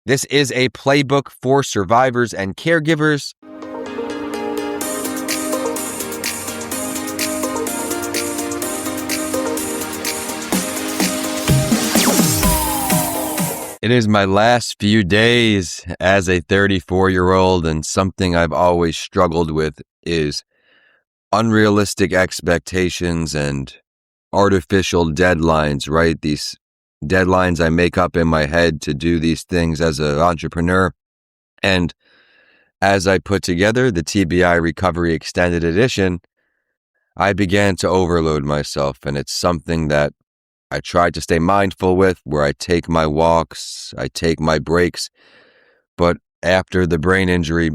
This is a playbook for survivors and caregivers. It is my last few days as a 34-year-old, and something I've always struggled with is unrealistic expectations and artificial deadlines, right? These deadlines I make up in my head to do these things as an entrepreneur. And as I put together the TBI Recovery Extended Edition, I began to overload myself, and it's something that I tried to stay mindful with, where I take my walks, I take my breaks. But after the brain injury,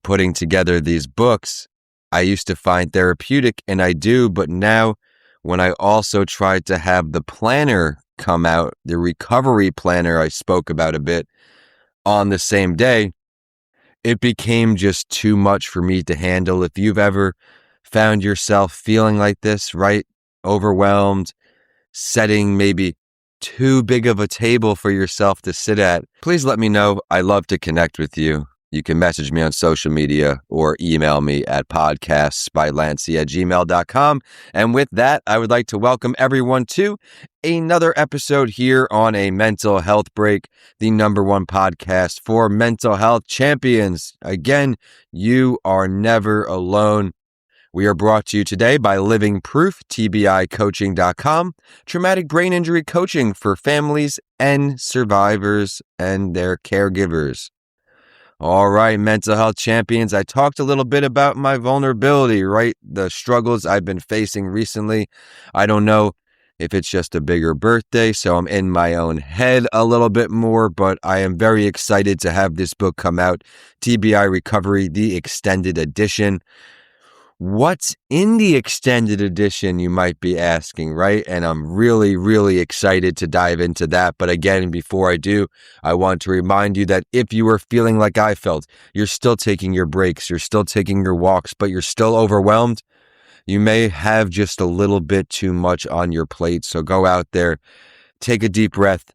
putting together these books, I used to find therapeutic, and I do. But now when I also tried to have the planner come out, the recovery planner I spoke about a bit on the same day, it became just too much for me to handle. If you've ever found yourself feeling like this, right? Overwhelmed, setting maybe too big of a table for yourself to sit at, please let me know. I love to connect with you. You can message me on social media or email me at podcastsbylanci@gmail.com. And with that, I would like to welcome everyone to another episode here on A Mental Health Break, the #1 podcast for mental health champions. Again, you are never alone. We are brought to you today by Living Proof, TBIcoaching.com, traumatic brain injury coaching for families and survivors and their caregivers. All right, mental health champions, I talked a little bit about my vulnerability, right? The struggles I've been facing recently. I don't know if it's just a bigger birthday, so I'm in my own head a little bit more, but I am very excited to have this book come out, TBI Recovery, the Extended Edition. What's in the extended edition, you might be asking, right? And I'm really, really excited to dive into that. But again, before I do, I want to remind you that if you are feeling like I felt, you're still taking your breaks, you're still taking your walks, but you're still overwhelmed, you may have just a little bit too much on your plate. So go out there, take a deep breath,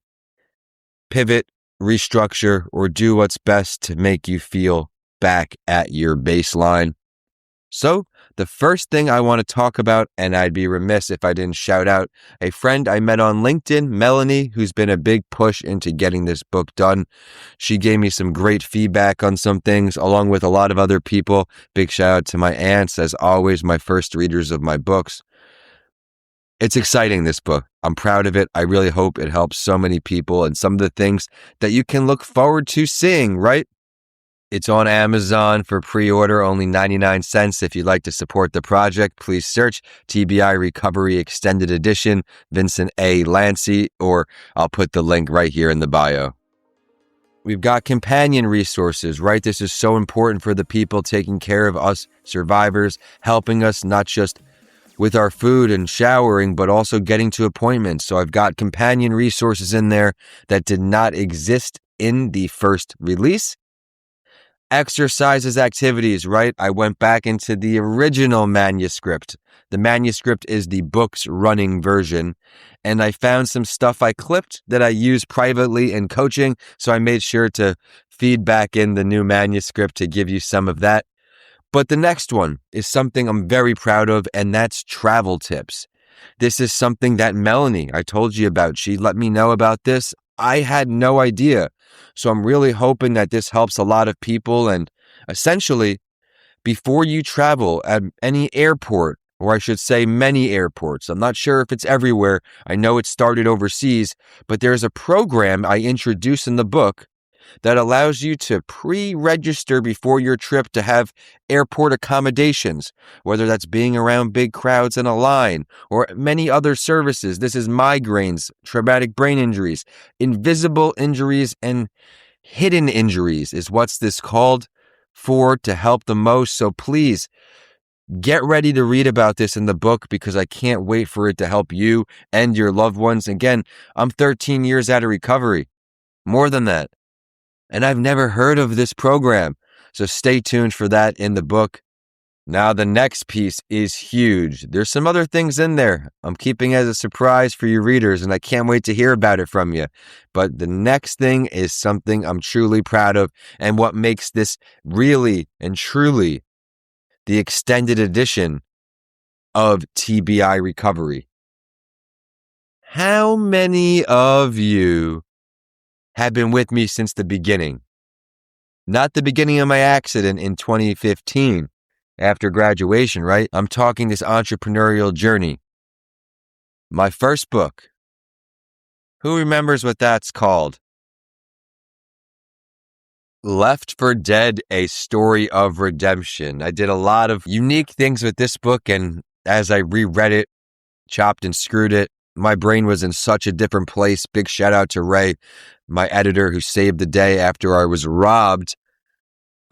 pivot, restructure, or do what's best to make you feel back at your baseline. So the first thing I want to talk about, and I'd be remiss if I didn't shout out a friend I met on LinkedIn, Melanie, who's been a big push into getting this book done. She gave me some great feedback on some things, along with a lot of other people. Big shout out to my aunts, as always, my first readers of my books. It's exciting, this book. I'm proud of it. I really hope it helps so many people and some of the things that you can look forward to seeing, right? It's on Amazon for pre-order, only 99 cents. If you'd like to support the project, please search TBI Recovery Extended Edition, Vincent A. Lanci, or I'll put the link right here in the bio. We've got companion resources, right? This is so important for the people taking care of us survivors, helping us not just with our food and showering, but also getting to appointments. So I've got companion resources in there that did not exist in the first release. Exercises, activities, right? I went back into the original manuscript. The manuscript is the book's running version. And I found some stuff I clipped that I use privately in coaching. So I made sure to feed back in the new manuscript to give you some of that. But the next one is something I'm very proud of, and that's travel tips. This is something that Melanie, I told you about. She let me know about this. I had no idea. So I'm really hoping that this helps a lot of people. And essentially, before you travel at any airport, or I should say many airports, I'm not sure if it's everywhere. I know it started overseas, but there's a program I introduce in the book that allows you to pre-register before your trip to have airport accommodations, whether that's being around big crowds in a line or many other services. This is migraines, traumatic brain injuries, invisible injuries, and hidden injuries is what's this called for, to help the most. So please get ready to read about this in the book, because I can't wait for it to help you and your loved ones. Again, I'm 13 years out of recovery, more than that. And I've never heard of this program. So stay tuned for that in the book. Now, the next piece is huge. There's some other things in there I'm keeping as a surprise for your readers, and I can't wait to hear about it from you. But the next thing is something I'm truly proud of, and what makes this really and truly the extended edition of TBI Recovery. How many of you have been with me since the beginning? Not the beginning of my accident in 2015 after graduation, right? I'm talking this entrepreneurial journey. My first book. Who remembers what that's called? Left for Dead, A Story of Redemption. I did a lot of unique things with this book, and as I reread it, chopped and screwed it, my brain was in such a different place. Big shout out to Ray, my editor, who saved the day after I was robbed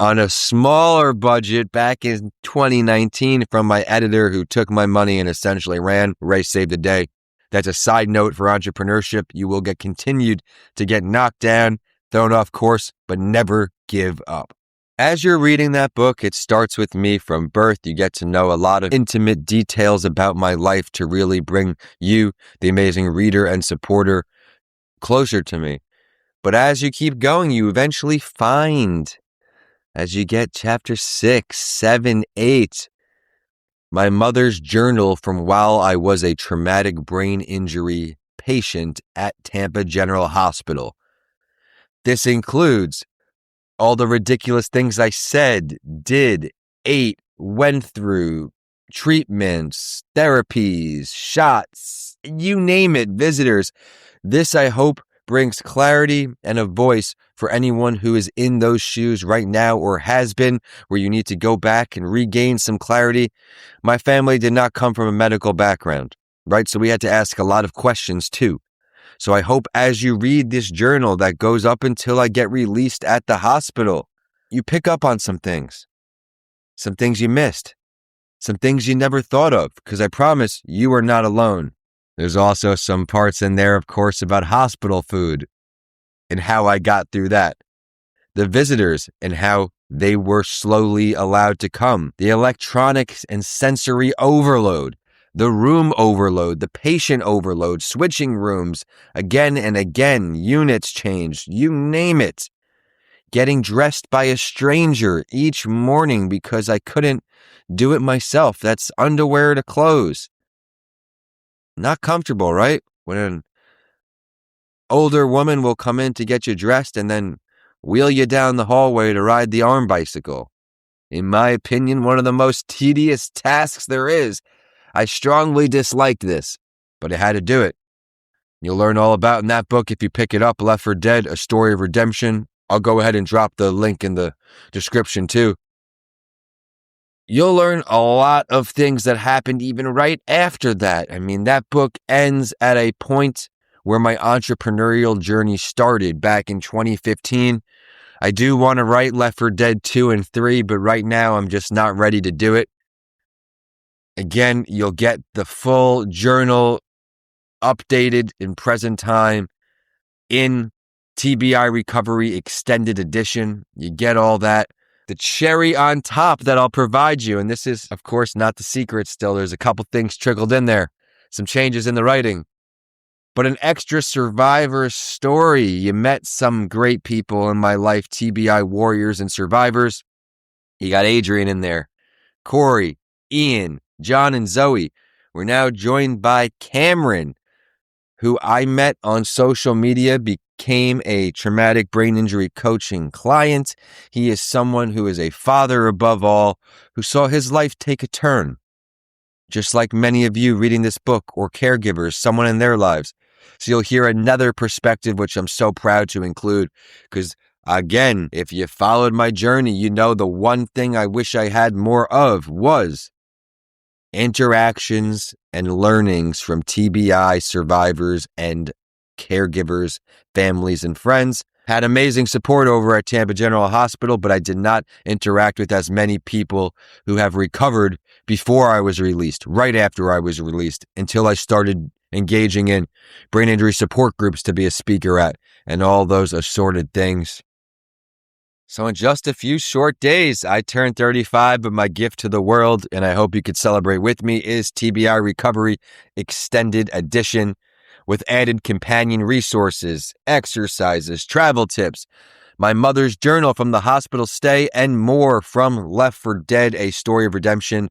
on a smaller budget back in 2019 from my editor who took my money and essentially ran. Ray saved the day. That's a side note for entrepreneurship. You will get continued to get knocked down, thrown off course, but never give up. As you're reading that book, it starts with me from birth. You get to know a lot of intimate details about my life to really bring you, the amazing reader and supporter, closer to me. But as you keep going, you eventually find, as you get chapter 6, 7, 8, my mother's journal from while I was a traumatic brain injury patient at Tampa General Hospital. This includes all the ridiculous things I said, did, ate, went through, treatments, therapies, shots, you name it, visitors. This, I hope, brings clarity and a voice for anyone who is in those shoes right now or has been, where you need to go back and regain some clarity. My family did not come from a medical background, right? So we had to ask a lot of questions too. So I hope as you read this journal that goes up until I get released at the hospital, you pick up on some things you missed, some things you never thought of, because I promise you are not alone. There's also some parts in there, of course, about hospital food and how I got through that. The visitors and how they were slowly allowed to come. The electronics and sensory overload. The room overload, the patient overload, switching rooms again and again, units changed, you name it. Getting dressed by a stranger each morning because I couldn't do it myself. That's underwear to clothes. Not comfortable, right? When an older woman will come in to get you dressed and then wheel you down the hallway to ride the arm bicycle. In my opinion, one of the most tedious tasks there is. I strongly disliked this, but I had to do it. You'll learn all about in that book if you pick it up, Left for Dead, A Story of Redemption. I'll go ahead and drop the link in the description too. You'll learn a lot of things that happened even right after that. I mean, that book ends at a point where my entrepreneurial journey started back in 2015. I do want to write Left for Dead 2 and 3, but right now I'm just not ready to do it. Again, you'll get the full journal updated in present time in TBI Recovery Extended Edition. You get all that. The cherry on top that I'll provide you, and this is, of course, not the secret still. There's a couple things trickled in there, some changes in the writing, but an extra survivor story. You met some great people in my life, TBI warriors and survivors. You got Adrian in there, Corey, Ian, John, and Zoe. We're now joined by Cameron, who I met on social media, became a traumatic brain injury coaching client. He is someone who is a father above all, who saw his life take a turn. Just like many of you reading this book, or caregivers, someone in their lives. So you'll hear another perspective, which I'm so proud to include, because again, if you followed my journey, you know the one thing I wish I had more of was interactions and learnings from TBI survivors and caregivers, families, and friends. Had amazing support over at Tampa General Hospital, but I did not interact with as many people who have recovered before I was released, right after I was released, until I started engaging in brain injury support groups to be a speaker at, and all those assorted things. So in just a few short days, I turned 35, but my gift to the world, and I hope you could celebrate with me, is TBI Recovery Extended Edition with added companion resources, exercises, travel tips, my mother's journal from the hospital stay, and more from Left for Dead, A Story of Redemption.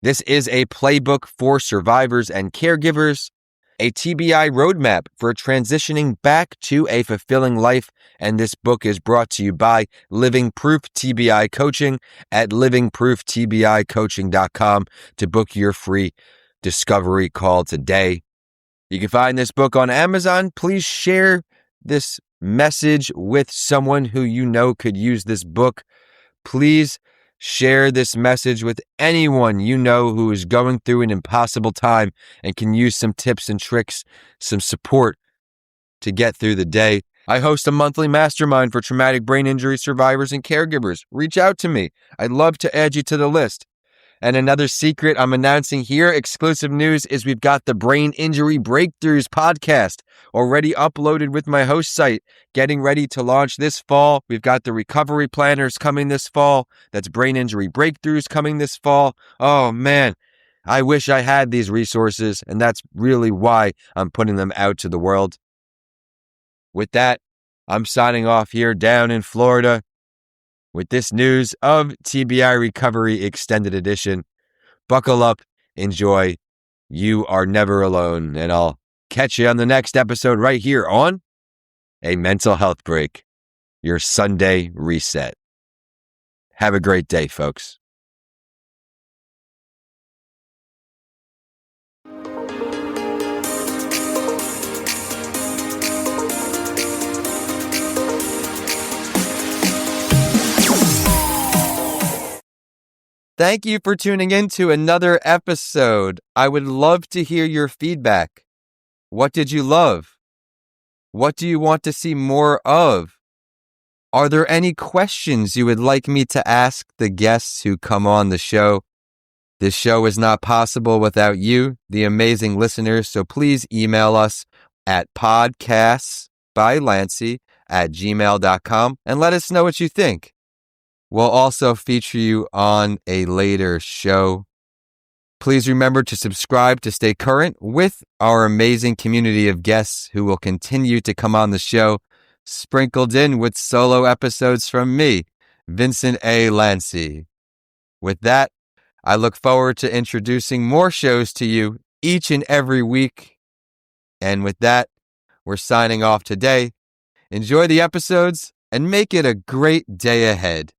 This is a playbook for survivors and caregivers, a TBI roadmap for transitioning back to a fulfilling life. And this book is brought to you by Living Proof TBI Coaching at livingprooftbicoaching.com to book your free discovery call today. You can find this book on Amazon. Please share this message with someone who you know could use this book. Please share this message with anyone you know who is going through an impossible time and can use some tips and tricks, some support to get through the day. I host a monthly mastermind for traumatic brain injury survivors and caregivers. Reach out to me. I'd love to add you to the list. And another secret I'm announcing here, exclusive news, is we've got the Brain Injury Breakthroughs podcast already uploaded with my host site, getting ready to launch this fall. We've got the recovery planners coming this fall. That's Brain Injury Breakthroughs coming this fall. Oh man, I wish I had these resources, and that's really why I'm putting them out to the world. With that, I'm signing off here down in Florida with this news of TBI Recovery Extended Edition. Buckle up, enjoy. You are never alone, and I'll catch you on the next episode right here on A Mental Health Break, your Sunday reset. Have a great day, folks. Thank you for tuning in to another episode. I would love to hear your feedback. What did you love? What do you want to see more of? Are there any questions you would like me to ask the guests who come on the show? This show is not possible without you, the amazing listeners, so please email us at podcastsbylanci@gmail.com and let us know what you think. We'll also feature you on a later show. Please remember to subscribe to stay current with our amazing community of guests who will continue to come on the show, sprinkled in with solo episodes from me, Vincent A. Lanci. With that, I look forward to introducing more shows to you each and every week. And with that, we're signing off today. Enjoy the episodes and make it a great day ahead.